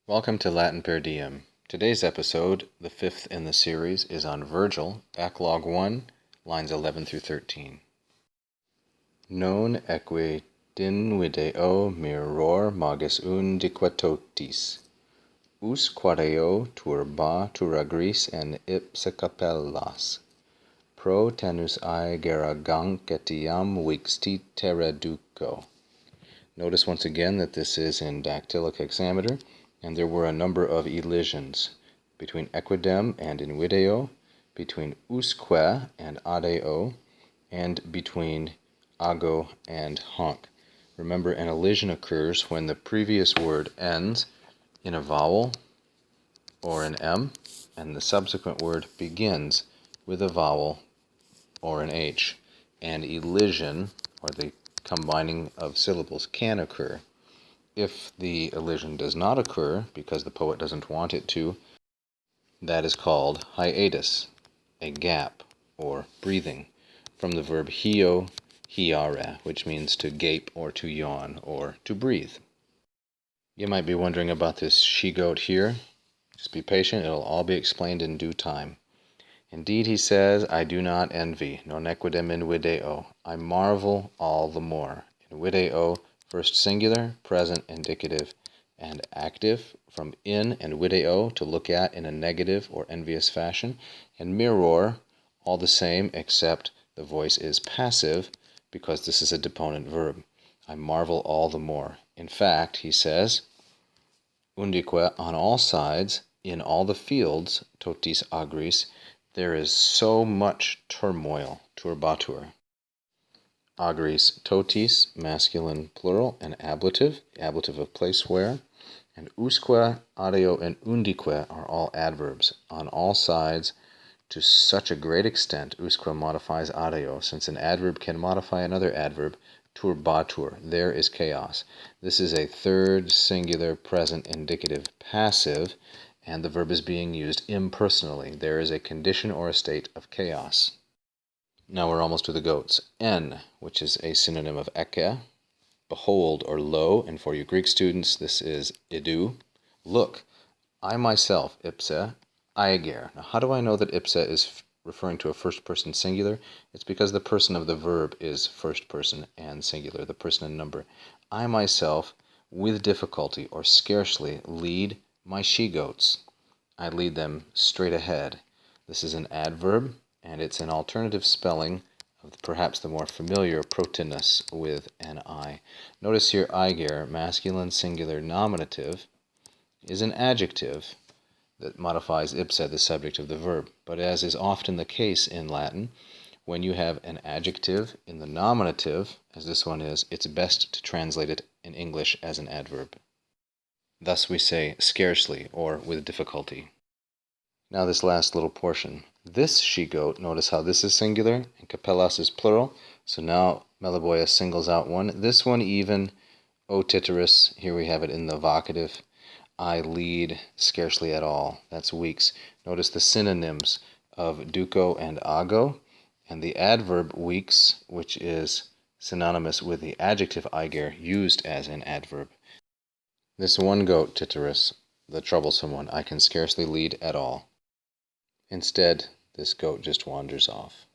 Welcome to LatinPerDiem. Today's episode, the fifth in the series, is on Vergil, Eclogue 1, lines 11 through 13. Non eque dinvideo miror magis undiquetotis, us quadeo turba turagris en ipsa capellas, pro tenus aegera ganc etiam vixti terraduco. Notice once again that this is in dactylic hexameter, and there were a number of elisions between equidem and invideo, between usque and adeo, and between ago and honc. Remember, an elision occurs when the previous word ends in a vowel or an M, and the subsequent word begins with a vowel or an H. And elision, or the combining of syllables, can occur. If the elision does not occur, because the poet doesn't want it to, that is called hiatus, a gap, or breathing, from the verb hio, hiare, which means to gape or to yawn or to breathe. You might be wondering about this she-goat here. Just be patient, it'll all be explained in due time. Indeed, he says, I do not envy, non equidem invideo. I marvel all the more. Invideo, first singular, present, indicative, and active. From in and video, to look at in a negative or envious fashion. And mirror, all the same, except the voice is passive, because this is a deponent verb. I marvel all the more. In fact, he says, undique, on all sides, in all the fields, totis agris, there is so much turmoil, turbatur. Agris, totis, masculine plural, and ablative, the ablative of place where, and usque, adeo, and undique are all adverbs. On all sides, to such a great extent, usque modifies adeo, since an adverb can modify another adverb, turbatur, there is chaos. This is a third singular present indicative passive, and the verb is being used impersonally. There is a condition or a state of chaos. Now we're almost to the goats. En, which is a synonym of eke, behold or lo, and for you Greek students, this is idou. Look, I myself, ipse, aeger. Now how do I know that ipse is referring to a first person singular? It's because the person of the verb is first person and singular, the person and number. I myself, with difficulty or scarcely, lead my she-goats. I lead them straight ahead. This is an adverb, and it's an alternative spelling of perhaps the more familiar protinus with an I. Notice here, aeger, masculine singular nominative, is an adjective that modifies ipse, the subject of the verb. But as is often the case in Latin, when you have an adjective in the nominative, as this one is, it's best to translate it in English as an adverb. Thus we say scarcely or with difficulty. Now this last little portion. This she-goat, notice how this is singular and capellas is plural. So now Meliboeus singles out one. This one even, o titeris, here we have it in the vocative. I lead scarcely at all. That's weeks. Notice the synonyms of duco and ago, and the adverb weeks, which is synonymous with the adjective aeger, used as an adverb. This one goat, titeris, the troublesome one, I can scarcely lead at all. Instead, this goat just wanders off.